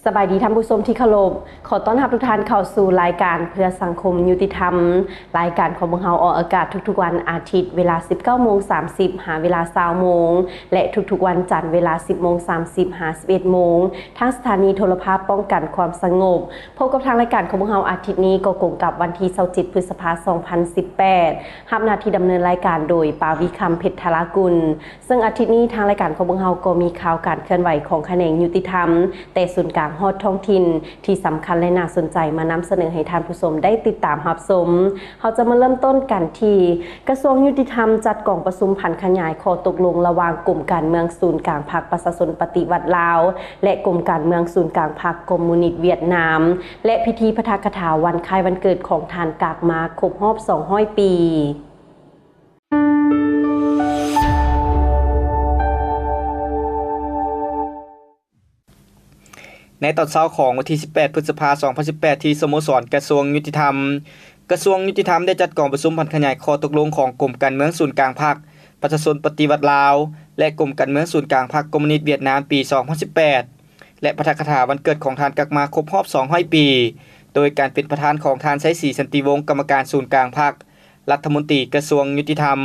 สบายดีท่านผู้ชมที่เคารพขอต้อนรับทุกท่านเข้าสู่รายการเพื่อสังคมยุติธรรมรายการของพวกเราออกอากาศทุกๆวันอาทิตย์เวลา 19:30 หาเวลา 20:00 นและทุกๆวันจันทร์เวลา 10:30 หา 11:00 นทางสถานีโทรภาพป้องกันความสงบพบกับทางรายการของพวกเราอาทิตย์นี้ก็ตรงกับวันที่27พฤษภาคม 2018รับหน้าที่ดำเนินรายการโดยปาวิคำเพชรธารกุลซึ่งอาทิตย์นี้ทางรายการของพวกเราก็มีข่าวการเคลื่อนไหวของแขนงยุติธรรมแต่ศูนย์กลางฮอดท้องถิ่นที่สำคัญและน่าสนใจมานำเสนอให้ท่านผู้ชมได้ติดตามรับชมเราจะมาเริ่มต้นกันที่กระทรวงยุติธรรมจัดกล่องประชุมผันขยายข้อตกลงระหว่างกลุ่มการเมืองศูนย์กลางพรรคประชาชนปฏิวัติลาวและกลุ่มการเมืองศูนย์กลางพรรคคอมมิวนิสต์เวียดนามและพิธีพระธกถาวันคล้ายวันเกิดของท่านกากมาครบรอบ200 ปีในตอนเช้าของวันที่18พฤษภาคม2018ที่สโมสรกระทรวงยุติธรรมได้จัดกองประชุมผันขยายข้อตกลงของกลุ่มการเมืองศูนย์กลางพรรคประชาชนปฏิวัติลาวและกลุ่มการเมืองศูนย์กลางพรรคคอมมิวนิสต์เวียดนามปี2018และพระธกถาวันเกิดของท่านกากมาครบรอบ200 ปีโดยการเป็นประธานของท่านไสศรีสันติวงศ์กรรมการศูนย์กลางพรรครัฐมนตรีกระทรวงยุติธรรม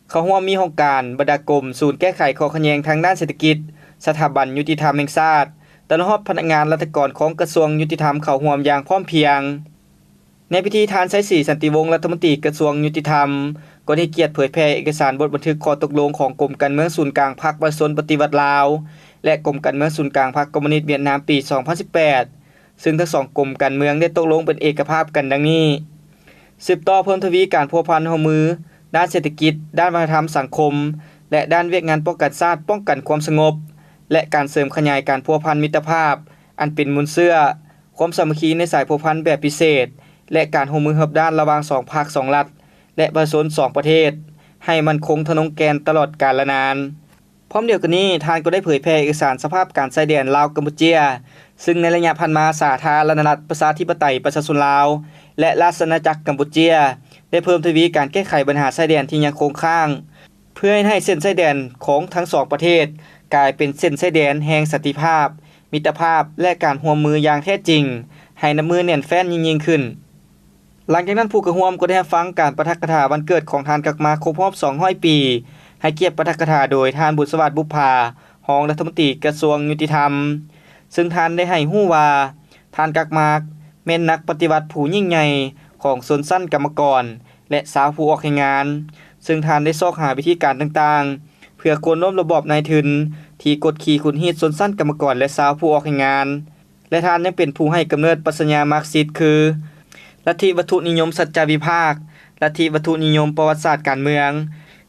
เขาร่วมมีโครงการบรรดากรมศูนย์แก้ไขข้อขัดแย้งทางด้านเศรษฐกิจสถาบันยุติธรรมแห่งชาติตลอดพนักงานรัฐกรของกระทรวงยุติธรรมเข้าร่วมอย่างพร้อมเพรียงในพิธีทานไสศรีสันติวงศ์รัฐมนตรีกระทรวงยุติธรรมก็ได้เกียรติเผยแพร่เอกสารบทบันทึกข้อตกลงของกรมการเมืองศูนย์กลางพรรคประชาชนปฏิวัติลาวและกรมการเมืองศูนย์กลางพรรคคอมมิวนิสต์เวียดนามปี2018ซึ่งทั้งสองกรมการเมืองได้ตกลงเป็นเอกภาพกันดังนี้สืบต่อเพิ่มทวีการพัวพันร่วมมือด้านเศรษฐกิจด้านวัฒนธรรมสังคมและด้านเวียกงานป้องกันชาติป้องกันความสงบและการเสริมขยายการพัวพันมิตรภาพอันเป็นมูลเชื่อความสามัคคีในสายพัวพันแบบพิเศษและการร่วมมือรับด้านระหว่าง2ภาค2รัฐและประชาชน2ประเทศให้มันคงทนงแกนตลอดกาลนานพร้อมเดียวกันนี้ท่านก็ได้เผยแพร่เอกสารสภาพการชายแดนลาวกัมพูชาซึ่งในระยะผ่านมาสาธารณรัฐประชาธิปไตยประชาชนลาวและราชอาณาจักรกัมพูชาได้เพิ่มทวีการแก้ไขปัญหาชายแดนที่ยังคงค้างเพื่อให้เส้นชายแดนของทั้ง2ประเทศกลายเป็นเส้นชายแดนแห่งสันติภาพมิตรภาพและการร่วมมืออย่างแท้จริงให้น้ำมือแน่นแฟ้นยิ่งขึ้นหลังจากนั้นผู้กระร่วมก็ได้ฟังการปาฐกถาวันเกิดของท่านกากมาครบรอบ200 ปีให้เกียรติปาฐกถาโดยท่านบุษวัฒน์บุพภารองรัฐมนตรีกระทรวงยุติธรรมซึ่งท่านได้ให้ฮู้ว่าท่านกากมาแม่นนักปฏิวัติผู้ยิ่งใหญ่ของชนชั้นกรรมกรและสาวผู้ออกแรงงานซึ่งท่านได้ซอกหาวิธีการต่างๆเพื่อโค่นล้มระบอบนายทุนที่กดขี่ขุนฮีดชนชั้นกรรมกรและสาวผู้ออกแรงงานและท่านยังเป็นผู้ให้กำเนิดปรัชญามาร์กซิสต์คือลัทธิวัตถุนิยมสัจจวิภาคลัทธิวัตถุนิยมประวัติศาสตร์การเมือง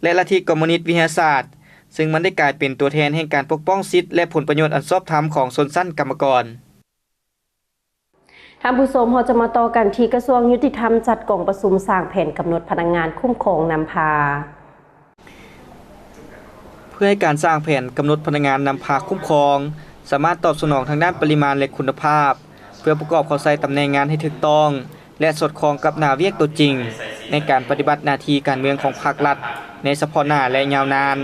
และลัทธิคอมมิวนิสต์วิทยาศาสตร์ซึ่งมันได้กลายเป็นตัวแทนแห่งการปกป้องสิทธิและผลประโยชน์อันชอบธรรมของชนชั้นกรรมกรท่านผู้ชมเราจะมาต่อกันที่กระทรวงยุติธรรมจัดกล่องประชุมสร้างแผนกำหนดพนักงานคุ้มครองนำพาเพื่อให้การสร้างแผนกำหนดพนักงานนำพาคุ้มครองสามารถตอบสนองทางด้านปริมาณและคุณภาพเพื่อประกอบเข้าใส่ตำแหน่งงานให้ถูกต้องและสอดคล้องกับหน้าเวียกตัวจริงในการปฏิบัติหน้าที่การเมืองของภาครัฐในเฉพาะหน้าและยาวนาน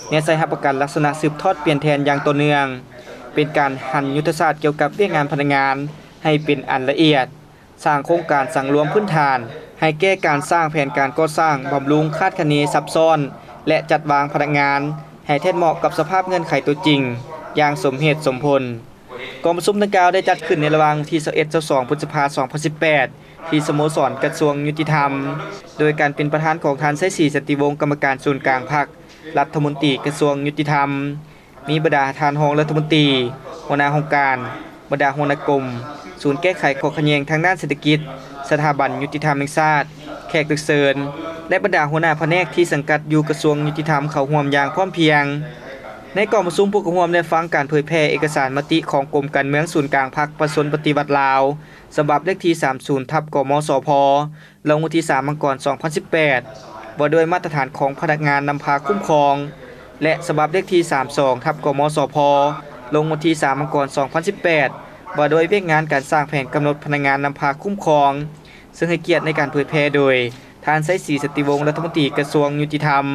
และใช้รับประกันลักษณะสืบทอดเปลี่ยนแทนอย่างต่อเนื่องเป็นการหั่นยุทธศาสตร์เกี่ยวกับเวียกงานพนักงานให้เป็นอันละเอียดสร้างโครงการสั่งรวมพื้นฐานให้แก้การสร้างแผนการก่อสร้างบำรุงคาดคะเนซับซ้อนและจัดวางพนักงานให้แท้เหมาะกับสภาพเงื่อนไขตัวจริงอย่างสมเหตุสมผลกองประชุมดังกล่าวได้จัดขึ้นในระหว่างที่21-22พฤษภาคม2018ที่สโมสรกระทรวงยุติธรรมโดยการเป็นประธานของท่านไสศรีสันติวงศ์กรรมการศูนย์กลางพรรครัฐมนตรีกระทรวงยุติธรรมมีบรรดาท่านรองรัฐมนตรีหัวหน้าองค์การบรรดาหัวหน้ากรมศูนย์แก้ไขข้อขัดแย้งทางด้านเศรษฐกิจสถาบันยุติธรรมแห่งชาติแขกรับเชิญและบรรดาหัวหน้าแผนกที่สังกัดอยู่กระทรวงยุติธรรมเข้าร่วมอย่างพร้อมเพรียงในกองประชุมผู้ร่วมได้ฟังการเผยแพร่เอกสารมติของกรมการเมืองศูนย์กลางพรรคประชาชนปฏิวัติลาวฉบับเลขที่30/กมสพลงวันที่3มกราคม2018ว่าด้วยมาตรฐานของพนักงานนำพาคุ้มครองและฉบับเลขที่32/กมสพลงวันที่3มกราคม2018ว่าด้วยเวียกงานการสร้างแผนกำหนดพนักงานนำพาคุ้มครองซึ่งให้เกียรติในการเผยแพร่โดยท่านไสศรีสันติวงศ์รัฐมนตรีกระทรวงยุติธรรม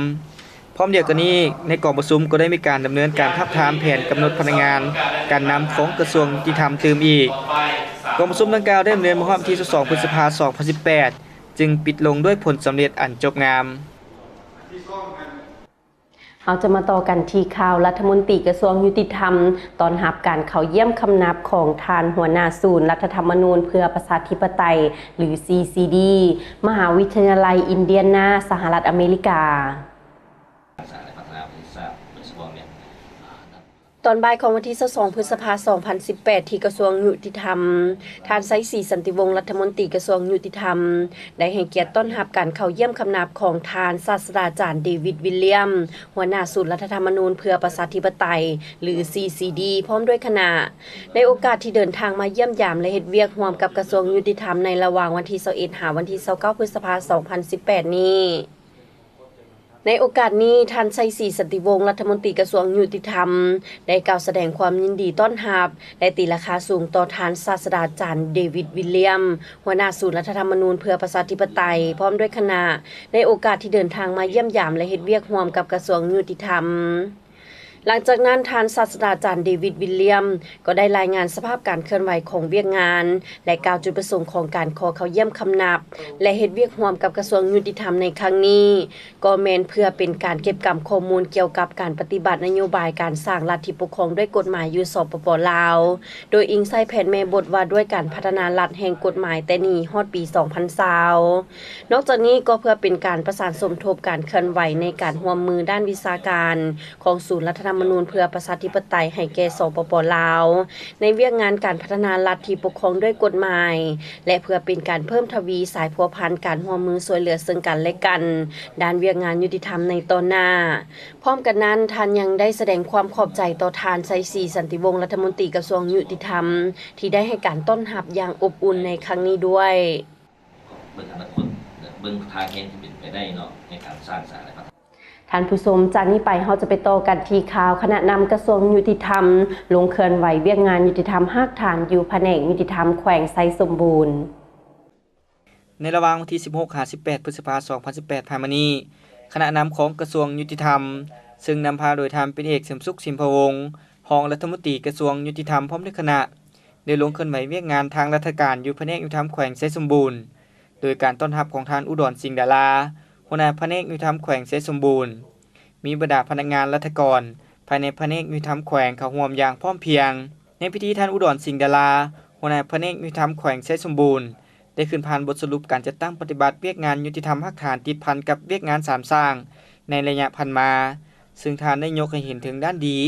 พร้อมเดียวกันนี้ในกองประชุมก็ได้มีการดำเนินการทับทามแผนกำหนดพนักงานการนำของกระทรวงยุติธรรมตื่มอีกกองประชุมดังกล่าวได้ดำเนินมาฮอดที่2พฤษภาคม2018จึงปิดลงด้วยผลสำเร็จอันจบงามเราจะมาต่อกันที่ข่าวรัฐมนตรีกระทรวงยุติธรรมตอนรับการเข้าเยี่ยมคำนับของทานหัวหน้าศูนย์รัฐธรรมนูญเพื่อประชาธิปไตยหรือ CCD มหาวิทยาลัยอินเดียนาสหรัฐอเมริกาตอนบ่ายของวันที่22พฤษภาคม2018ที่กระทรวงยุติธรรมท่านไซศรีสันติวงศ์รัฐมนตรีกระทรวงยุติธรรมได้ให้เกียรติต้อนรับการเข้าเยี่ยมคำนับของทานศาสตราจารย์เดวิดวิลเลียมหัวหน้าศูนย์รัฐธรรมนูญเพื่อประชาธิปไตยหรือ CCD พร้อมด้วยคณะในโอกาสที่เดินทางมาเยี่ยมยามและเฮ็ดเวียกร่วมกับกระทรวงยุติธรรมในระหว่างวันที่21หาวันที่29พฤษภาคม2018นี้ในโอกาสนี้ท่านชัยศรีสันติวงศ์รัฐมนตรีกระทรวงยุติธรรมได้กล่าวแสดงความยินดีต้อนรับและตีราคาสูงต่อท่านศาสตราจารย์เดวิดวิลเลียมหัวหน้าศูนย์รัฐธรรมนูญเพื่อประชาธิปไตยพร้อมด้วยคณะในโอกาสที่เดินทางมาเยี่ยมยามและเฮ็ดเวียกร่วมกับกระทรวงยุติธรรมหลังจากนั้นท่านศาสตราจารย์เดวิดวิลเลียมก็ได้รายงานสภาพการเคลื่อนไหวของเวียกงานและกล่าวจุดประสงค์ของการขอเข้าเยี่ยมคำนับและเฮ็ดเวียกร่วมกับกระทรวงยุติธรรมในครั้งนี้ก็แม้นเพื่อเป็นการเก็บกำข้อมูลเกี่ยวกับการปฏิบัตินโยบายการสร้างรัฐที่ปกครองด้วยกฎหมายอยู่สปป.ลาวโดยอิงใส่แผนแม่บทว่าด้วยการพัฒนารัฐแห่งกฎหมายแต่นี้ฮอดปี2020นอกจากนี้ก็เพื่อเป็นการประสานสมทบการเคลื่อนไหวในการร่วมมือด้านวิชาการของศูนย์รัฐธรรมนูญเพื่อประชาธิปไตยให้แก่สปป.ลาวในเวียกงานการพัฒนารัฐที่ปกครองด้วยกฎหมายและเพื่อเป็นการเพิ่มทวีสายพัวพันการร่วมมือช่วยเหลือซึ่งกันและกันด้านเวียกงานยุติธรรมในตอนหน้าพร้อมกันนั้นท่านยังได้แสดงความขอบใจต่อท่านชัยศรีสันติวงศ์รัฐมนตรีกระทรวงยุติธรรมที่ได้ให้การต้อนรับอย่างอบอุ่นในครั้งนี้ด้วยเบิ่งอนาคตเบิ่งทางเห็นที่เป็นไปได้เนาะในการสร้างสรรค์และพัฒนาท่านผู้ชมจากนี้ไปเราจะไปต่อกันที่ข่าวคณะนำกระทรวงยุติธรรมลงเคลื่อนไหวเวียกงานยุติธรรมภาคฐานอยู่แผนกยุติธรรมแขวงไซสมบูรณ์ในระหว่างวันที่16-18พฤษภาคม2018ผ่านมานี้คณะนำของกระทรวงยุติธรรมซึ่งนำพาโดยท่านเป็นเอกเสริมสุขสิมพวงศ์รองรัฐมนตรีกระทรวงยุติธรรมพร้อมด้วยคณะได้ลงเคลื่อนไหวเวียกงานทางราชการอยู่แผนกยุติธรรมแขวงไซสมบูรณ์โดยการต้อนรับของท่านอุดรสิงห์ดาราหัวหน้าแผนกยุติธรรมแขวงไซสมบูรณ์มีบรรดาพนักงานราชการภายในแผนกยุติธรรมแขวงเข้าร่วมอย่างพร้อมเพรียงในพิธีท่านอุดรสิงห์ดาราหัวหน้าแผนกยุติธรรมแขวงไซสมบูรณ์ได้ขึ้นผ่านบทสรุปการจัดตั้งปฏิบัติเวียกงานยุติธรรมภาคฐานติดพันกับเวียกงานสามสร้างในระยะผ่านมาซึ่งท่านได้ยกให้เห็นถึงด้านดี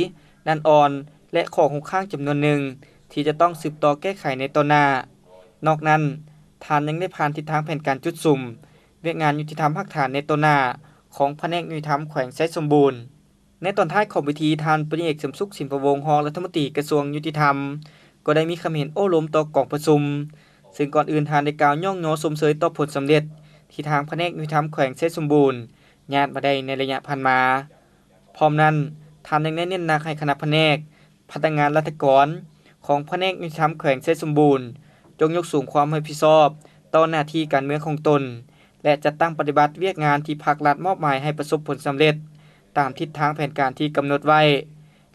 ด้านอ่อนและข้อคงค้างจำนวนหนึ่งที่จะต้องสืบต่อแก้ไขในตอนหน้านอกนั้นท่านยังได้ผ่านทิศทางแผนการจุดสุ่มเวียกงานยุติธรรมภาคฐานในตอนหน้าของแผนกยุติธรรมแขวงไซสมบูรณ์ในตอนท้ายของพิธีท่านพลเอกเสริมสุขสิมพวงศ์รองรัฐมนตรีกระทรวงยุติธรรมก็ได้มีคำเห็นโอ้ล้มต่อกองประชุมซึ่งก่อนอื่นท่านได้กล่าวย่องย้อสมเสยต่อผลสำเร็จที่ทางแผนกยุติธรรมแขวงไซสมบูรณ์ญาติมาได้ในระยะผ่านมาพร้อมนั้นท่านยังได้เน้นหนักให้คณะแผนกพนักงานราชการของแผนกยุติธรรมแขวงไซสมบูรณ์จงยกสูงความรับผิดชอบต่อหน้าที่การเมืองของตนและจัดตั้งปฏิบัติเวียกงานที่ภาครัฐมอบหมายให้ประสบผลสำเร็จตามทิศทางแผนการที่กำหนดไว้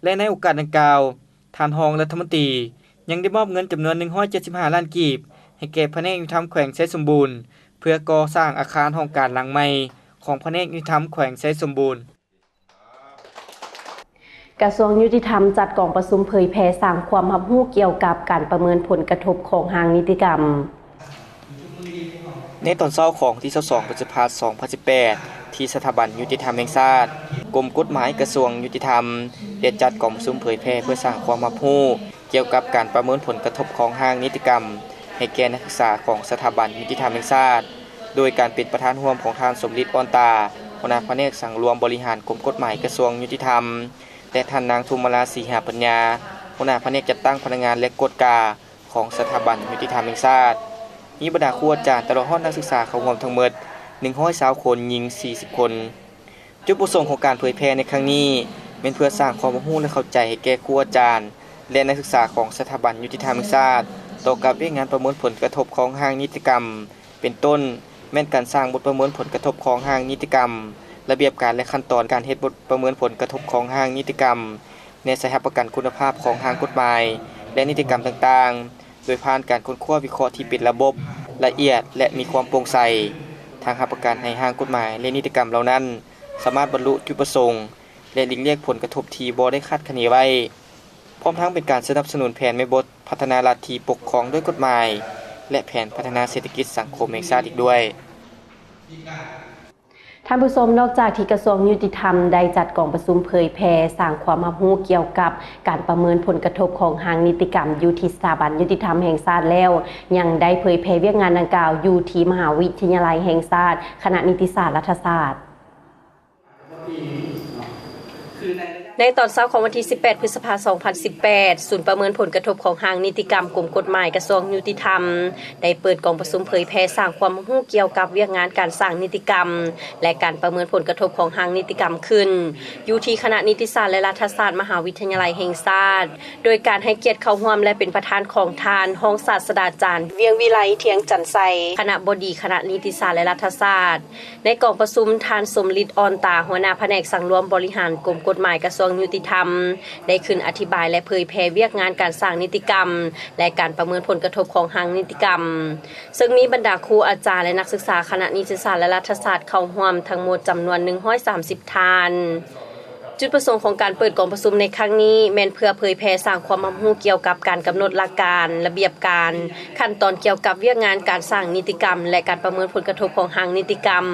และในโอกาสดังกล่าวท่านรองรัฐมนตรียังได้มอบเงินจำนวน175ล้านกีบให้แก่แผนกยุติธรรมแขวงไซสมบูรณ์เพื่อก่อสร้างอาคารห้องการหลังใหม่ของแผนกยุติธรรมแขวงไซสมบูรณ์กระทรวงยุติธรรมจัดกองประชุมเผยแพร่สร้างความรับรู้เกี่ยวกับการประเมินผลกระทบของห้างนิติกรรมในตอนเช้าของที่22พฤษภาคม2018ที่สถาบันยุติธรรมแห่งชาติกรมกฎหมายกระทรวงยุติธรรมได้จัดกองประชุมเผยแพร่เพื่อสร้างความรับรู้เกี่ยวกับการประเมินผลกระทบของห้างนิติกรรมให้แก่นักศึกษาของสถาบันยุติธรรมแห่งชาติโดยการเป็นประธานร่วมของท่านสมฤทธิ์อ่อนตาหัวหน้าแผนกสังรวมบริหารกรมกฎหมายกระทรวงยุติธรรมและท่านนางทุมราศรีหาปัญญาหัวหน้าแผนกจัดตั้งพนักงานและกฎกาของสถาบันยุติธรรมแห่งชาติมีบรรดาครูอาจารย์ตลอดห้องนักศึกษาเข้าร่วมทั้งหมด120คนหญิง40คนจุดประสงค์ของการเผยแพร่ในครั้งนี้เป็นเพื่อสร้างความรู้และเข้าใจให้แก่ครูอาจารย์และนักศึกษาของสถาบันยุติธรรมแห่งชาติต่อกับเรื่องงานประเมินผลกระทบของห้างนิติกรรมเป็นต้นแม้นการสร้างบทประเมินผลกระทบของห้างนิติกรรม ระเบียบการและขั้นตอนการเฮ็ดบทประเมินผลกระทบของห้างนิติกรรมในสถาประกันคุณภาพของห้างกฎหมายและนิติกรรมต่างๆโดยผ่านการค้นคว้าวิเคราะห์ที่เป็นระบบละเอียดและมีความโปร่งใสทางรับประกันให้ห้างกฎหมายและนิติกรรมเหล่านั้นสามารถบรรลุจุดประสงค์และหลีกเลี่ยงผลกระทบที่บ่ได้คาดคะเนไว้พร้อมทั้งเป็นการสนับสนุนแผนแม่บทพัฒนารัฐที่ปกครองด้วยกฎหมายและแผนพัฒนาเศรษฐกิจสังคมแห่งชาติอีกด้วยท่านผู้ชมนอกจากที่กระทรวงยุติธรรมได้จัดกองประชุมเผยแพร่สร้างความรับรู้เกี่ยวกับการประเมินผลกระทบของห้างนิติกรรมอยู่ที่สถาบันยุติธรรมแห่งชาติแล้วยังได้เผยแพร่เวียกงานดังกล่าวอยู่ที่มหาวิทยาลัยแห่งชาติคณะนิติศาสตร์รัฐศาสตร์ในตอนเช้าของวันที่ 18 พฤษภาคม 2018 ศูนย์ประเมินผลกระทบของห้างนิติกรรมกรมกฎหมายกระทรวงยุติธรรมได้เปิดกองประชุมเผยแพร่สร้างความรู้เกี่ยวกับเวียกงานการสร้างนิติกรรมและการประเมินผลกระทบของห้างนิติกรรมขึ้นอยู่ที่คณะนิติศาสตร์และรัฐศาสตร์มหาวิทยาลัยแห่งชาติโดยการให้เกียรติเข้าร่วมและเป็นประธานของทานรองศาสตราจารย์เวียงวิไลเทียงจันไซคณบดีคณะนิติศาสตร์และรัฐศาสตร์ในกองประชุมทานสมฤทธิ์อ่อนตาหัวหน้าแผนกสังรวมบริหารกรมกฎหมายกระทรวงยุติธรรมได้ขึ้นอธิบายและเผยแพร่เวียกงานการสร้างนิติกรรมและการประเมินผลกระทบของห้างนิติกรรมซึ่งมีบรรดาครูอาจารย์และนักศึกษาคณะนิติศาสตร์และรัฐศาสตร์เข้าร่วมทั้งหมดจำนวน130ท่านจุดประสงค์ของการเปิดกองประชุมในครั้งนี้แม้นเพื่อเผยแพร่สร้างความรู้เกี่ยวกับการกำหนดหลักการระเบียบการขั้นตอนเกี่ยวกับเวียกงานการสร้างนิติกรรมและการประเมินผลกระทบของห้างนิติกรรม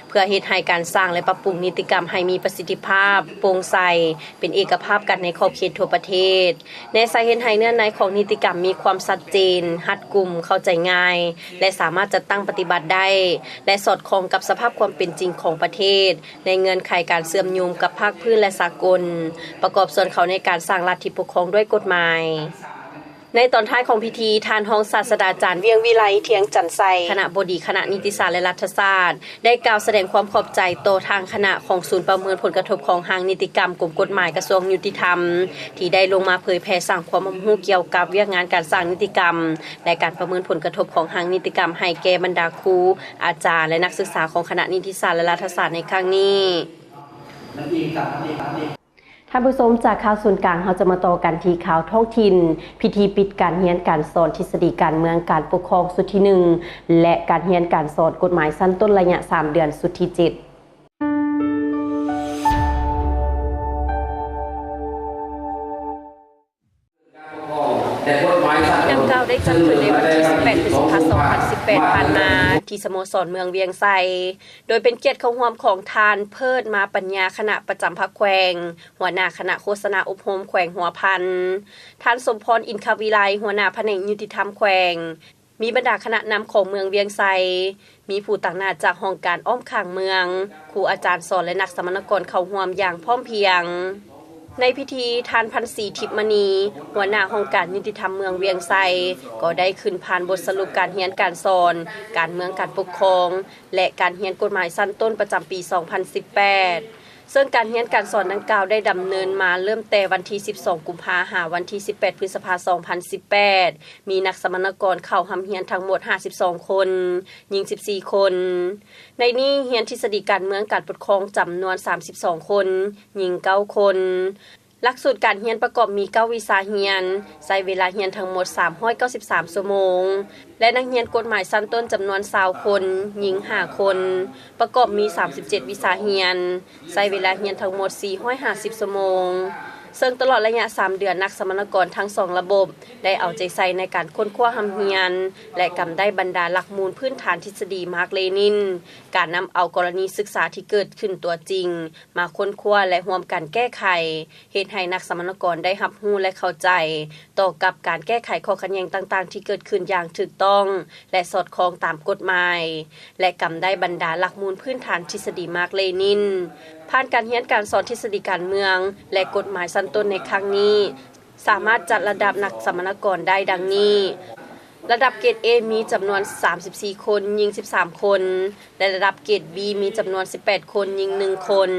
เพื่อเฮ็ดให้การสร้างและปรับปรุงนิติกรรมให้มีประสิทธิภาพโปร่งใสเป็นเอกภาพกันในขอบเขตทั่วประเทศในสาเหตุให้เนื้อในของนิติกรรมมีความชัดเจนรัดกุมเข้าใจง่ายและสามารถจัดตั้งปฏิบัติได้และสอดคล้องกับสภาพความเป็นจริงของประเทศในเงื่อนไขการเชื่อมโยงกับภาคพื้นและสากลประกอบส่วนเขาในการสร้างรัฐที่ปกครองด้วยกฎหมายในตอนท้ายของพิธีทานรองศาสตราจารย์เวียงวิไลเทียงจันไซคณะบดีคณะนิติศาสตร์และรัฐศาสตร์ได้กล่าวแสดงความขอบใจต่อทางคณะของศูนย์ประเมินผลกระทบของห้างนิติกรรมกรมกฎหมายกระทรวงยุติธรรมที่ได้ลงมาเผยแพร่สร้างความรู้เกี่ยวกับเวียกงานการสร้างนิติกรรมและการประเมินผลกระทบของห้างนิติกรรมให้แก่บรรดาครูอาจารย์และนักศึกษาของคณะนิติศาสตร์และรัฐศาสตร์ในครั้งนี้ท่านผู้ชมจากข่าวส่วนกลางเราจะมาต่อกันที่ข่าวท้องถิ่นพิธีปิดการเรียนการสอนทฤษฎีการเมืองการปกครองสุดที่1และการเรียนการสอนกฎหมายสั้นต้นระยะ3 เดือนสุดที่7ดังกล่าวได้จัดขึ้นในวันที่ 18 พฤษภาคม 2018 ผ่านมาที่สโมสรเมืองเวียงไซโดยเป็นเกียรติเข้าร่วมของทานเพิดมาปัญญาคณะประจำภาคแขวงหัวหน้าคณะโฆษณาอบรมแขวงหัวพันท่านสมพรอินทวิไลหัวหน้าแผนกยุติธรรมแขวงมีบรรดาคณะนำของเมืองเวียงไซมีผู้ต่างหน้าจากห้องการอ้อมข้างเมืองครูอาจารย์สอนและนักสมณกรเข้าร่วมอย่างพร้อมเพรียงในพิธีทานพันศรีทิพมณีหัวหน้าห้องการยุติธรรมเมืองเวียงไซก็ได้ขึ้นผ่านบทสรุปการเรียนการสอนการเมืองการปกครองและการเรียนกฎหมายสั้นต้นประจำปี 2018ซึ่งการเรียนการสอนดังกล่าวได้ดำเนินมาเริ่มแต่วันที่ 12 กุมภาพันธ์วันที่ 18 พฤษภาคม 2018มีนักสมณกรเข้าร่วมเรียนทั้งหมด 52 คนหญิง 14 คนในนี้เรียนทฤษฎีการเมืองการปกครองจำนวน 32 คนหญิง 9 คนหลักสูตรการเรียนประกอบมี9วิชาเรียนใช้เวลาเรียนทั้งหมด393ชั่วโมงและนักเรียนกฎหมายชั้นต้นจำนวน20คนหญิง5คนประกอบมี37วิชาเรียนใช้เวลาเรียนทั้งหมด450ชั่วโมงซึ่งตลอดระยะ3เดือนนักสมณกรทั้ง2ระบบได้เอาใจใส่ในการค้นคว้าเรียนและกำได้บรรดาหลักมูลพื้นฐานทฤษฎีมาร์กเลนินการนำเอากรณีศึกษาที่เกิดขึ้นตัวจริงมาค้นคว้าและร่วมกันแก้ไขเฮ็ดให้นักสมณกรได้รับรู้และเข้าใจต่อกับการแก้ไขข้อขัดแย้งต่างๆที่เกิดขึ้นอย่างถูกต้องและสอดคล้องตามกฎหมายและกำได้บรรดาหลักมูลพื้นฐานทฤษฎีมาร์กเลนินผ่านการเรียนการสอนทฤษฎีการเมืองและกฎหมายชั้นต้นในครั้งนี้สามารถจัดระดับนักสมณกรได้ดังนี้ระดับเกรด A มีจำนวน34คนหญิง13คนและระดับเกรด B มีจำนวน18คนหญิง1คน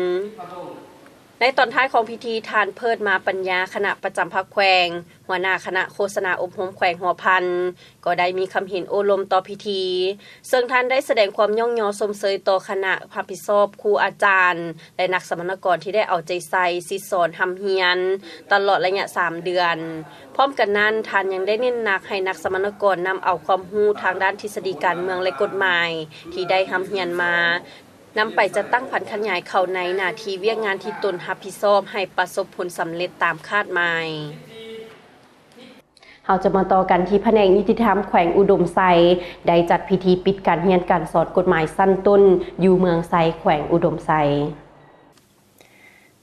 ใน ในตอนท้ายของพิธีทานเพิดมาปัญญาคณะประจำภาคแขวงหัวหน้าคณะโฆษณาอบรมแขวงหัวพันก็ได้มีคำเห็นโอลมต่อพิธีซึ่งท่านได้แสดงความย่องยอสมเสยต่อคณะผู้ผิดชอบครูอาจารย์และนักสมณกรที่ได้เอาใจใส่สิสอนทำเฮียนตลอดระยะ3 เดือนพร้อมกันนั้นท่านยังได้เน้นหนักให้นักสมณกรนำเอาความรู้ทางด้านทฤษฎีการเมืองและกฎหมายที่ได้ทำเฮียนมานำไปจะตั้งผันขยายเข้าในหน้าที่เวียกงานที่ตนรับผิดชอบให้ประสบผลสำเร็จตามคาดหมายเราจะมาต่อกันที่แผนกยุติธรรมแขวงอุดมไซได้จัดพิธีปิดการเรียนการสอนกฎหมายสั้นต้นอยู่เมืองไซแขวงอุดมไซ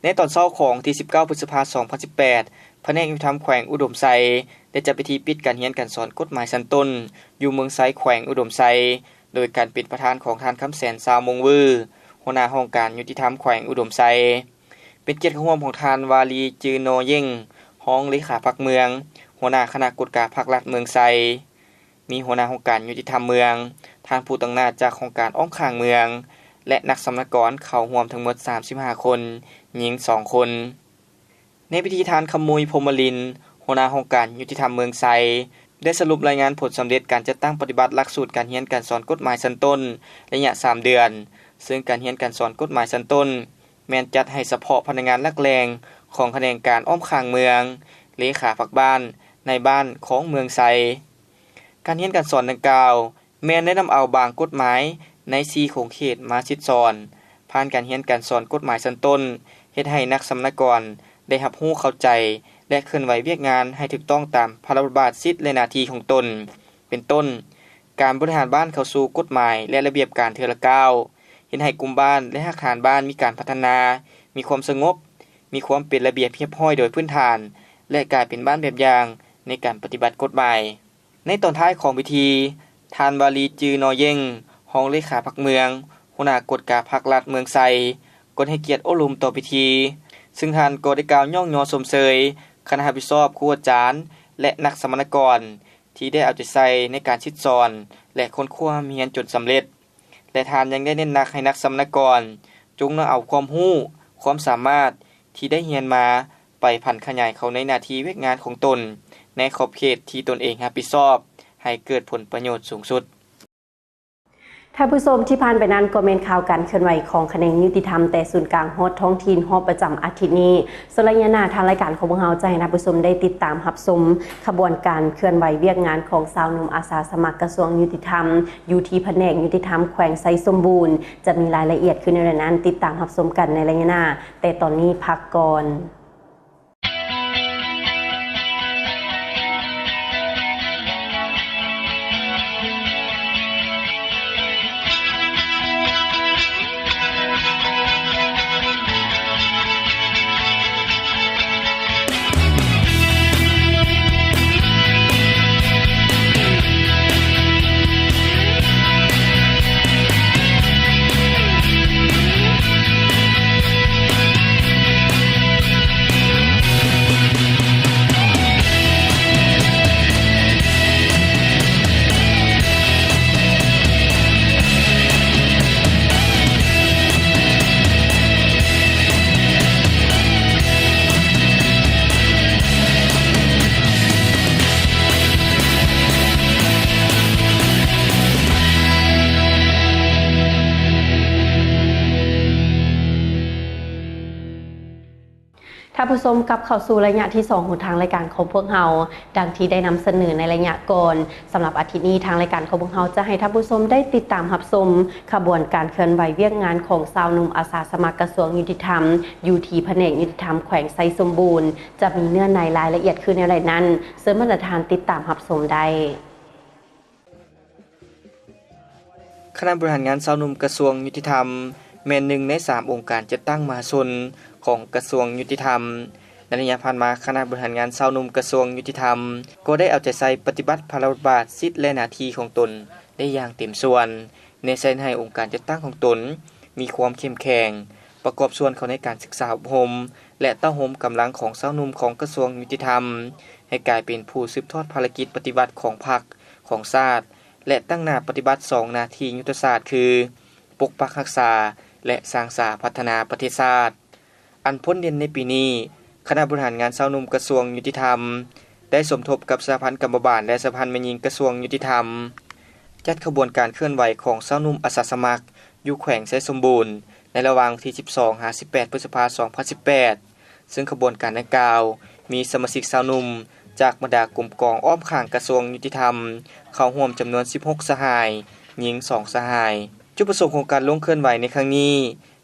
ในตอนเช้าของที่19พฤษภาคม2018แผนกยุติธรรมแขวงอุดมไซได้จัดพิธีปิดการเรียนการสอนกฎหมายสั้นต้นอยู่เมืองไซแขวงอุดมไซโดยการเป็นประธานของท่านคำแสนซาวมงวือหัวหน้าห้องการยุติธรรมแขวงอุดมไซเป็นเกียรติร่วมของท่านวาลีจือโนเย่งห้องเลขาพรรคเมืองหัวหน้าคณะกฎการภาครัฐเมืองไซมีหัวหน้าห้องการยุติธรรมเมืองท่านผู้ตั้งหน้าจากโครงการอ้อมข้างเมืองและนักสำนักกรเข้าร่วมทั้งหมด35คนหญิง2คนในพิธีทานขมุยพรหมลินหัวหน้าห้องการยุติธรรมเมืองไซได้สรุปรายงานผลสำเร็จการจัดตั้งปฏิบัติหลักสูตรการเรียนการสอนกฎหมายชั้นต้นระยะ3 เดือนซึ่งการเรียนการสอนกฎหมายชั้นต้นแม้นจัดให้เฉพาะพนักงานหลักแรงของแผนกการอ้อมข้างเมืองเลขาฝักบ้านในบ้านของเมืองไซการเรียนการสอนดังกล่าวแม้นได้นำเอาบางกฎหมายใน4โขงเขตมาชิดสอนผ่านการเรียนการสอนกฎหมายชั้นต้นเฮ็ดให้นักสำนักกรได้รับรู้เข้าใจและเคลื่อนไหวเวียกงานให้ถูกต้องตามพระราชบัญญัติสิทธิและหน้าที่ของตนเป็นต้นการบริหารบ้านเข้าสู่กฎหมายและระเบียบการเทื่อละก้าวเฮ็ดให้กลุ่มบ้านและอาคารบ้านมีการพัฒนามีความสงบมีความเป็นระเบียบเรียบร้อยโดยพื้นฐานและกลายเป็นบ้านแบบอย่างในการปฏิบัติกฎหมายในตอนท้ายของพิธีท่านวาลีจือนอเย่งห้องเลขาพรรคเมืองหัวหน้ากฎการภาครัฐเมืองไซก็ให้เกียรติอบรมต่อพิธีซึ่งท่านก็ได้กล่าวย่องยอสมเสยคณะรับผิดชอบครูอาจารย์และนักสมณกรที่ได้เอาใจใส่ในการชิดสอนและค้นคว้าเรียนจนสำเร็จและท่านยังได้เน้นหนักให้นักสมณกรจงนำเอาความรู้ความสามารถที่ได้เรียนมาไปผันขยายเข้าในหน้าที่เวียกงานของตนในขอบเขตที่ตนเองรับผิดชอบให้เกิดผลประโยชน์สูงสุดท่านผู้ชมที่ผ่านไปนั้นก็เมนข่าวการเคลื่อนไหวของแขนงยุติธรรมแต่ศูนย์กลางฮอดท้องถิ่นฮอดประจำอาทิตย์นี้สระยะหน้าทางรายการของพวกเราจะให้ท่านผู้ชมได้ติดตามรับชมขบวนการเคลื่อนไหวเวียกงานของชาวหนุ่มอาสาสมัครกระทรวงยุติธรรมอยู่ที่แผนกยุติธรรมแขวงไซสมบูรณ์จะมีรายละเอียดขึ้นในนั้นติดตามรับชมกันในระยะหน้าแต่ตอนนี้พักก่อนท่านผู้ชมกลับเข้าสู่ระยะที่2ของทางรายการของพวกเราดังที่ได้นำเสนอในระยะก่อนสำหรับอาทิตย์นี้ทางรายการของพวกเราจะให้ท่านผู้ชมได้ติดตามรับชมขบวนการเคลื่อนไหวเวียกงานของชาวหนุ่มอาสาสมัครกระทรวงยุติธรรมอยู่ที่แผนกยุติธรรมแขวงไซสมบูรณ์จะมีเนื้อในรายละเอียดคือในอะไรนั้นเสริมมาตรฐานติดตามรับชมได้คณะบริหารงานชาวหนุ่มกระทรวงยุติธรรมแม่น1ใน3องค์การจัดตั้งมหาชนของกระทรวงยุติธรรมในระยะผ่านมาคณะบริหารงานชาวหนุ่มกระทรวงยุติธรรมก็ได้เอาใจใส่ปฏิบัติพระราชบัญญัติสิทธิและหน้าที่ของตนได้อย่างเต็มส่วนในใช้ให้องค์การจัดตั้งของตนมีความเข้มแข็งประกอบส่วนเขาในการศึกษาอบรมและเต้าห่มกำลังของชาวหนุ่มของกระทรวงยุติธรรมให้กลายเป็นผู้สืบทอดภารกิจปฏิบัติของพรรคของชาติและตั้งหน้าปฏิบัติ2หน้าที่ยุทธศาสตร์คือปกปักรักษาและสร้างสรรค์พัฒนาประเทศชาติ อันพ้นเด่นในปีนี้คณะบริหารงานสาวหนุ่มกระทรวงยุติธรรมได้สมทบกับสหพันธ์กรรมบาลและสหพันธ์แม่หญิงกระทรวงยุติธรรมจัดขบวนการเคลื่อนไหวของสาวหนุ่มอาสาสมัครอยู่แขวงไชยสมบูรณ์ในระหว่างที่12-18 พฤษภาคม 2018ซึ่งขบวนการดังกล่าวมีสมาชิกสาวหนุ่มจากบรรดากลุ่มกองอ้อมข้างกระทรวงยุติธรรมเข้าร่วมจำนวน16สหายหญิง2สหายจุดประสงค์ของการลงเคลื่อนไหวในครั้งนี้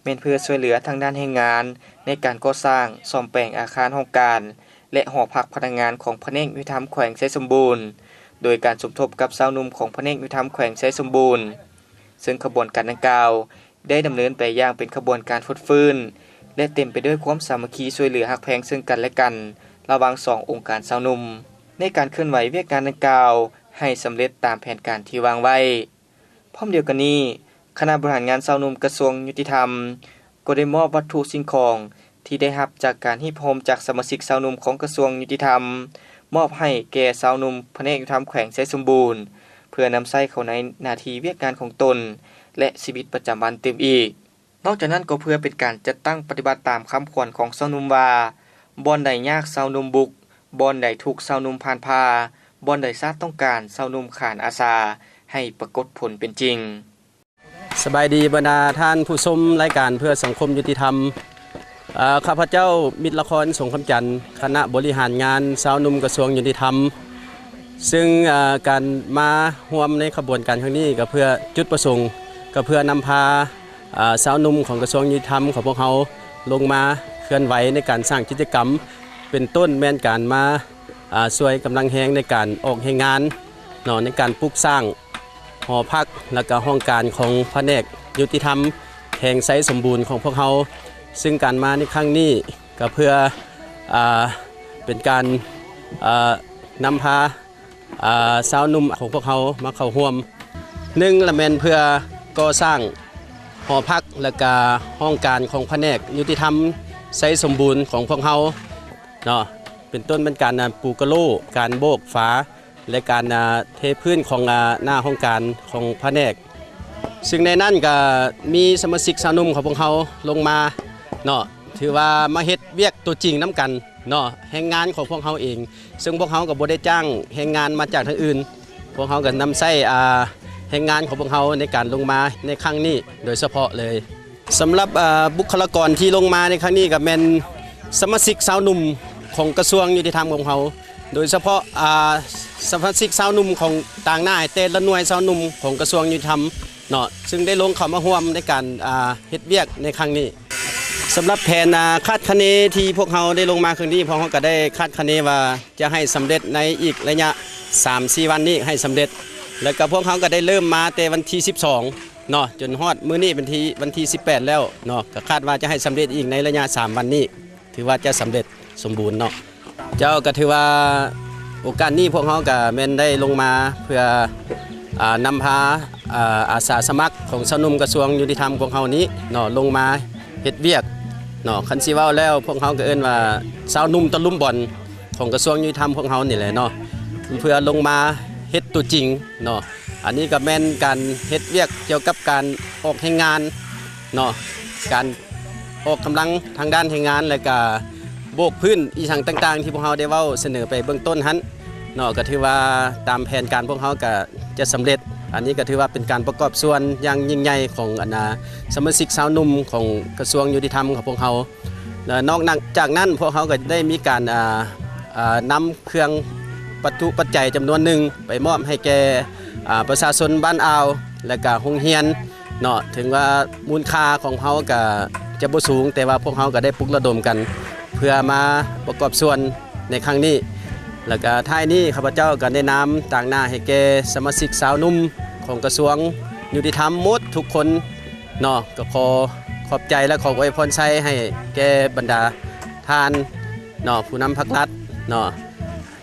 เป็นเพื่อช่วยเหลือทางด้านแรงงานในการก่อสร้างซ่อมแปลงอาคารโรงการและหอพักพนักงานของแผนกยุติธรรมแขวงไชยสมบูรณ์โดยการสมทบกับสาวหนุ่มของแผนกยุติธรรมแขวงไชยสมบูรณ์ซึ่งขบวนการดังกล่าวได้ดำเนินไปอย่างเป็นขบวนการฟดฟื้นและเต็มไปด้วยความสามัคคีช่วยเหลือฮักแพงซึ่งกันและกันระหว่าง2องค์การสาวหนุ่มในการเคลื่อนไหวเวียกการดังกล่าวให้สำเร็จตามแผนการที่วางไว้พร้อมเดียวกันนี้คณะบริหารงานสาวหนุ่มกระทรวงยุติธรรมก็ได้มอบวัตถุสิ่งของที่ได้รับจากการฮีบโฮมจากสมาชิกสาวหนุ่มของกระทรวงยุติธรรมมอบให้แก่สาวหนุ่มแผนกยุติธรรมแขวงไชยสมบูรณ์เพื่อนำใช้เข้าในหน้าที่เวียกงานของตนและชีวิตประจำวันเต็มอีกนอกจากนั้นก็เพื่อเป็นการจัดตั้งปฏิบัติตามคำขวัญของสาวหนุ่มว่าบ่อนใดยากสาวหนุ่มบุกบ่อนใดทุกสาวหนุ่มผ่านพาบ่อนใดชาติต้องการสาวหนุ่มขานอาสาให้ปรากฏผลเป็นจริงสบายดีบรรดาท่านผู้ชมรายการเพื่อสังคมยุติธรรมข้าพเจ้ามิตรละครสงคำจันทร์คณะบริหารงานสาวหนุ่มกระทรวงยุติธรรมซึ่งการมาร่วมในขบวนการครั้งนี้ก็เพื่อจุดประสงค์ก็เพื่อนำพาสาวหนุ่มของกระทรวงยุติธรรมของพวกเขาลงมาเคลื่อนไหวในการสร้างกิจกรรมเป็นต้นแม่นการมาช่วยกำลังแรงในการออกแรงงานในการปลูกสร้างหอพักและก็ห้องการของแผนกยุติธรรมแห่งไชยสมบูรณ์ของพวกเขาซึ่งการมาในครั้งนี้ก็เพื่อเป็นการนำพาสาวหนุ่มของพวกเขามาเข้าร่วม1ละแม่นเพื่อก่อสร้างหอพักและก็ห้องการของแผนกยุติธรรมไชยสมบูรณ์ของพวกเขาเป็นต้นเป็นการปูกระโลการโบกฝาและการเทพื้นของหน้าห้องการของแผนกซึ่งในนั้นก็มีสมาชิกสาวหนุ่มของพวกเขาลงมาถือว่ามาเฮ็ดเวียกตัวจริงน้ำกันแรงงานของพวกเขาเองซึ่งพวกเขาก็บ่ได้จ้างแรงงานมาจากทางอื่นพวกเขาก็นำใช้แรงงานของพวกเขาในการลงมาในครั้งนี้โดยเฉพาะเลยสำหรับบุคลากรที่ลงมาในครั้งนี้ก็เป็นสมาชิกสาวหนุ่มของกระทรวงยุติธรรมของเขาโดยเฉพาะสมาชิกสาวหนุ่มของต่างหน้าแต่ละหน่วยสาวหนุ่มของกระทรวงยุติธรรมซึ่งได้ลงเข้ามาร่วมในการเฮ็ดเวียกในครั้งนี้สำหรับแผนคาดคะเนที่พวกเขาได้ลงมาครั้งนี้พวกเขาก็ได้คาดคะเนว่าจะให้สำเร็จในอีกระยะ 3-4 วันนี้ให้สำเร็จแล้วก็พวกเขาก็ได้เริ่มมาแต่วันที่12จนฮอดมื้อนี้เป็นวันที่18แล้วก็คาดว่าจะให้สำเร็จอีกในระยะ3วันนี้ถือว่าจะสำเร็จสมบูรณ์เจ้าก็ถือว่าโอกาสนี้พวกเขาก็แม่นได้ลงมาเพื่อนำพาอาสาสมัครของสาวหนุ่มกระทรวงยุติธรรมของเขานี้ลงมาเฮ็ดเวียกคันสิเว้าแล้วพวกเขาก็เอิ้นว่าสาวหนุ่มตะลุมบ่อนของกระทรวงยุติธรรมพวกเขานี่แหละเพื่อลงมาเฮ็ดตัวจริงอันนี้ก็แม่นการเฮ็ดเวียกเกี่ยวกับการออกแรงงานการออกกำลังทางด้านแรงงานและก็โบกพื้นอีสังต่างๆที่พวกเขาได้เว้าเสนอไปเบื้องต้นนั้นก็ถือว่าตามแผนการพวกเขาก็จะสำเร็จอันนี้ก็ถือว่าเป็นการประกอบส่วนอย่างยิ่งใหญ่ของสมาชิกสาวหนุ่มของกระทรวงยุติธรรมของพวกเขานอกจากนั้นพวกเขาก็ได้มีการนำเครื่องวัตถุปัจจัยจำนวนหนึ่งไปมอบให้แก่ประชาชนบ้านอ่าวและก็โรงเรียนถึงว่ามูลค่าของเขาก็จะบ่สูงแต่ว่าพวกเขาก็ได้ปลุกระดมกันเพื่อมาประกอบส่วนในครั้งนี้แล้วก็ท้ายนี้ข้าพเจ้าก็ได้นำต่างหน้าให้แก่สมาชิกสาวหนุ่มของกระทรวงยุติธรรมหมดทุกคนก็ขอบใจและขออวยพรชัยให้แก่บรรดาท่านผู้นำพรรครัฐ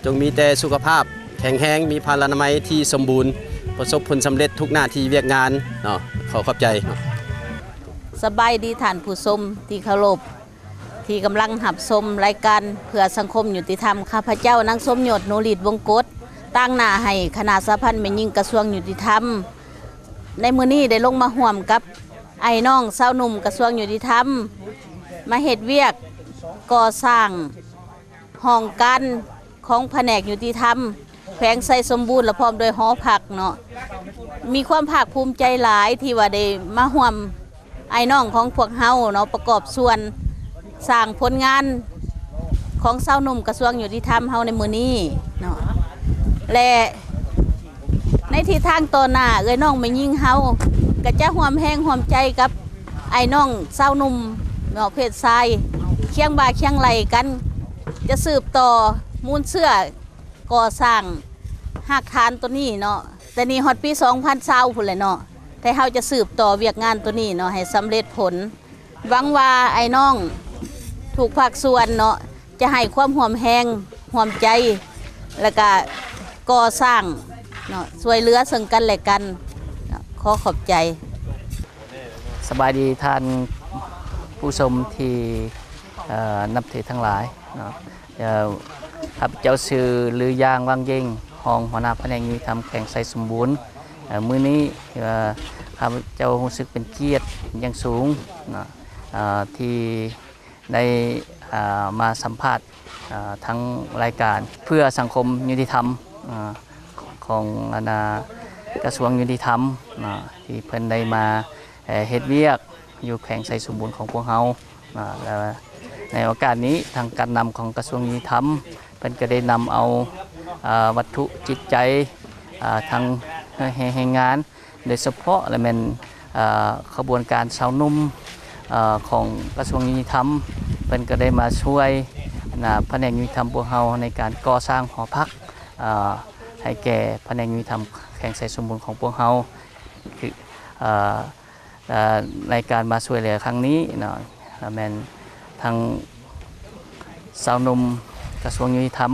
จงมีแต่สุขภาพแข็งแรงมีพลานามัยที่สมบูรณ์ประสบผลสำเร็จทุกหน้าที่เวียกงานขอบใจสบายดีท่านผู้ชมที่เคารพที่กำลังหับชมรายการเพื่อสังคมยุติธรรมข้าพเจ้านางสมยศโนฤทธิ์วงกตตั้งหน้าให้คณะสหพันธ์แม่หญิงกระทรวงยุติธรรมในมื้อนี้ได้ลงมาร่วมกับไอ้น้องสาวหนุ่มกระทรวงยุติธรรม มาเฮ็ดเวียกก่อสร้างห้องกันของแผนกยุติธรรมแขวงไซสมบูรณ์และพร้อมโดยหอพักเนาะมีความภาคภูมิใจหลายที่ว่าได้มาร่วมไอ้น้องของพวกเฮาเนาะประกอบส่วนสร้างผลงานของเศร้าหนุ่มกระทรวงยุติธรรมเฮาในมื้อนี้เนาะและในทิศทางต่อหน้าเอ้ยน้องไม่ยิ่งเฮาก็จะร่วมแรงร่วมใจกับไอ้น้องเศร้าหนุ่มเนาะเพศชายเคียงบ่าเคียงไหลกันจะสืบต่อมูลเสื้อก่อสร้างหักฐานตัวนี้เนาะแต่นี่ฮอดปี2020พุ่นแหละเนาะแต่เฮาจะสืบต่อเวียกงานตัวนี้เนาะให้สำเร็จผลหวังว่าไอ้น้องถูกภาคส่วนเนาะจะให้ความห่วมแหงห่วมใจแล้วก็ก่อสร้างเนาะช่วยเหลือซึ่งกันและกันเนาะขอขอบใจ สบายดีท่านผู้ชมที่นับถือทั้งหลายเนาะข้าพเจ้าชื่อลือยางวังเย่งห้องหัวหน้าแผนกยุติธรรมแขวงไซสมบูรณ์มื้อนี้ข้าพเจ้ารู้สึกเป็นเกียรติอย่างสูงเนาะที่ได้มาสัมภาษณ์ทั้งรายการเพื่อสังคมยุติธรรมของกระทรวงยุติธรรมที่เพิ่นได้มาเฮ็ดเวียกอยู่แขวงไซสมบูรณ์ของพวกเฮาแล้วในโอกาสนี้ทางการนำของกระทรวงยุติธรรมเพิ่นก็ได้นำเอาวัตถุจิตใจทางแรงงานโดยเฉพาะและเป็นขบวนการชาวนุ่มของกระทรวงยุติธรรมเพิ่นก็ได้มาช่วยแผนกยุติธรรมพวกเฮาในการก่อสร้างหอพักให้แก่แผนกยุติธรรมแขวงไซสมบูรณ์ของพวกเฮาคือในการมาช่วยเหลือครั้งนี้เนาะแม่นทางสาวหนุ่มกระทรวงยุติธรรม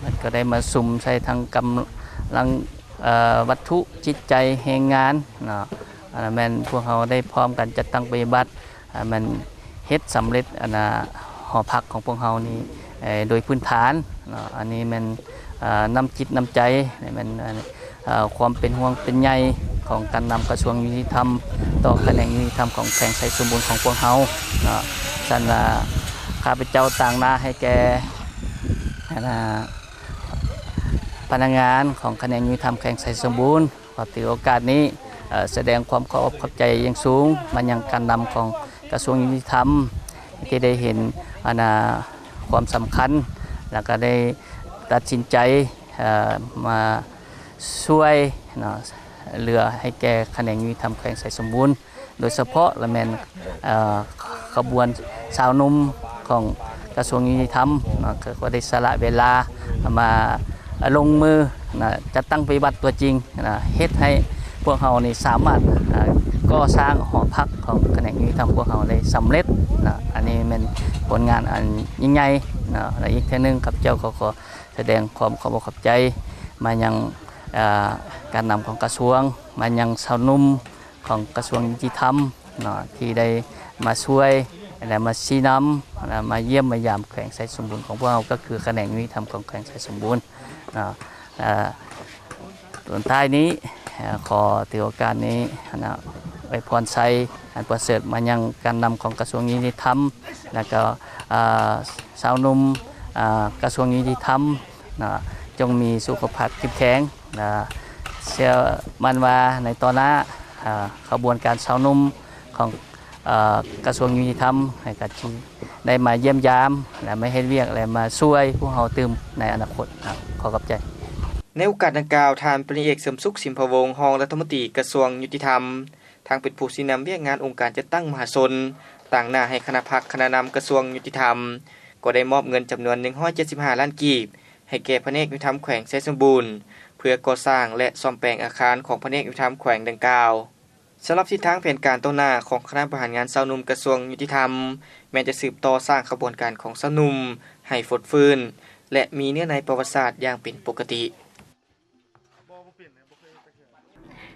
มันก็ได้มาสุ่มใช้ทางกำลังวัตถุจิตใจแรงงานเนาะแม่นพวกเขาได้พร้อมกันจัดตั้งปฏิบัติมันเฮ็ดสำเร็จหอพักของพวกเขานี้โดยพื้นฐานเนาะอันนี้มันน้ำจิตน้ำใจมันความเป็นห่วงเป็นใยของการนำกระทรวงยุติธรรมต่อแผนกยุติธรรมของแขวงไซสมบูรณ์ของพวกเขาฉันข้าพเจ้าต่างหน้าให้แก่พนักงานของแผนกยุติธรรมแขวงไซสมบูรณ์ขอถือโอกาสนี้แสดงความขอบใจอย่างสูงมายังการนำของกระทรวงยุติธรรมที่ได้เห็นความสำคัญแล้วก็ได้ตัดสินใจมาช่วยเหลือให้แก่แผนกยุติธรรมแขวงไซสมบูรณ์โดยเฉพาะละแมนขบวนสาวนุ่มของกระทรวงยุติธรรมก็ได้สละเวลามาลงมือจัดตั้งปฏิบัติตัวจริงเฮ็ดให้พวกเรานี่สามารถก่อสร้างหอพักของแผนกยุติธรรมพวกเราได้สำเร็จอันนี้เป็นผลงานอันยิ่งใหญ่และอีกทีนึงครับเจ้าขอแสดงความขอบใจมายังการนำของกระทรวงมายังสาวนุ่มของกระทรวงยุติธรรมที่ได้มาช่วยและมาชี้นำมาเยี่ยมมายามแขวงไซสมบูรณ์ของพวกเราก็คือแผนกยุติธรรมของแขวงไซสมบูรณ์ส่วนท้ายนี้ขอถือโอกาสนี้ไว้พรชัยอันประเสริฐมายังการนำของกระทรวงยุติธรรมและก็สาวนุ่มกระทรวงยุติธรรมจงมีสุขภาพเข้มแข็งเชื่อมั่นว่าในตอนหน้าขบวนการสาวนุ่มของกระทรวงยุติธรรมให้กับที่ได้มาเยี่ยมยามและไม่ให้เวียกและมาช่วยพวกเราตื่มในอนาคตขอขอบใจในโอกาสดังกล่าวทานปริเอกเสริมสุขสิมพวงศ์รองรัฐมนตรีกระทรวงยุติธรรมทางเป็นผู้ชี้นำเวียกงานองค์การจัดตั้งมหาชนต่างหน้าให้คณะพักคณะนำกระทรวงยุติธรรมก็ได้มอบเงินจำนวน175ล้านกีบให้แก่แผนกยุติธรรมแขวงไซสมบูรณ์เพื่อก่อสร้างและซ่อมแปลงอาคารของแผนกยุติธรรมแขวงดังกล่าวสำหรับทิศทางแผนการต้นหน้าของคณะบริหารงานสาวนุ่มกระทรวงยุติธรรมแม้จะสืบต่อสร้างขบวนการของสาวนุ่มให้ฟดฟื้นและมีเนื้อในประวัติศาสตร์อย่างเป็นปกติ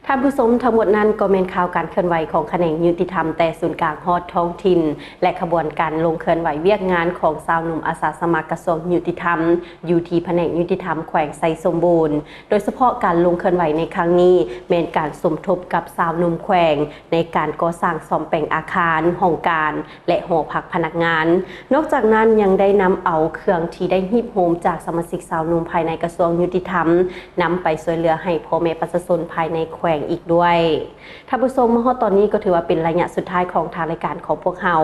ท่านผู้ชมทั้งหมดนั้นก็เป็นข่าวการเคลื่อนไหวของแขนงยุติธรรมแต่ศูนย์กลางฮอดท้องถิ่นและขบวนการลงเคลื่อนไหวเวียกงานของชาวหนุ่มอาสาสมัครกระทรวงยุติธรรมอยู่ที่แผนกยุติธรรมแขวงไซสมบูรณ์โดยเฉพาะการลงเคลื่อนไหวในครั้งนี้เป็นการสมทบกับชาวหนุ่มแขวงในการก่อสร้างซ่อมแปลงอาคารห้องการและหอพักพนักงานนอกจากนั้นยังได้นำเอาเครื่องที่ได้ฮีบโฮมจากสมาชิกชาวหนุ่มภายในกระทรวงยุติธรรมนำไปช่วยเหลือให้พ่อแม่ประชาชนภายในแขวงอีกด้วยท่านผู้ชมมาฮอดตอนนี้ก็ถือว่าเป็นระยะสุดท้ายของทางรายการของพวกเรา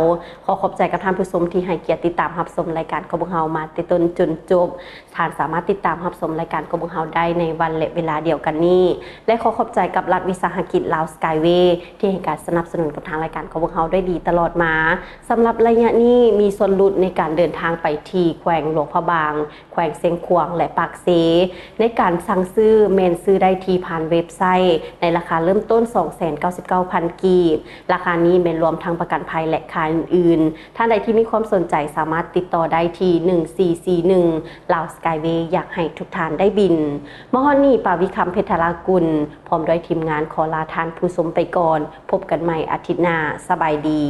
ขอขอบใจกับท่านผู้ชมที่ให้เกียรติติดตามรับชมรายการของพวกเรามาตั้งแต่ต้นจนจบท่านสามารถติดตามรับชมรายการของพวกเราได้ในวันและเวลาเดียวกันนี้และขอขอบใจกับรัฐวิสาหกิจลาวสกายเวย์ที่ให้การสนับสนุนกับทางรายการของพวกเราได้ดีตลอดมาสำหรับระยะนี้มีส่วนลดในการเดินทางไปที่แขวงหลวงพระบางแขวงเชียงขวางและปากเซในการสั่งซื้อเมนซื้อได้ที่ผ่านเว็บไซต์ในราคาเริ่มต้น 299,000 กีบราคานี้เป็นรวมทั้งประกันภัยและค่าอื่นๆท่านใดที่มีความสนใจสามารถติดต่อได้ที่1441ลาวสกายเวย์อยากให้ทุกท่านได้บินมฮอนี่ปาวิคัมเพชรรากุลพร้อมด้วยทีมงานขอลาท่านผู้ชมไปก่อนพบกันใหม่อาทิตย์หน้าสบายดี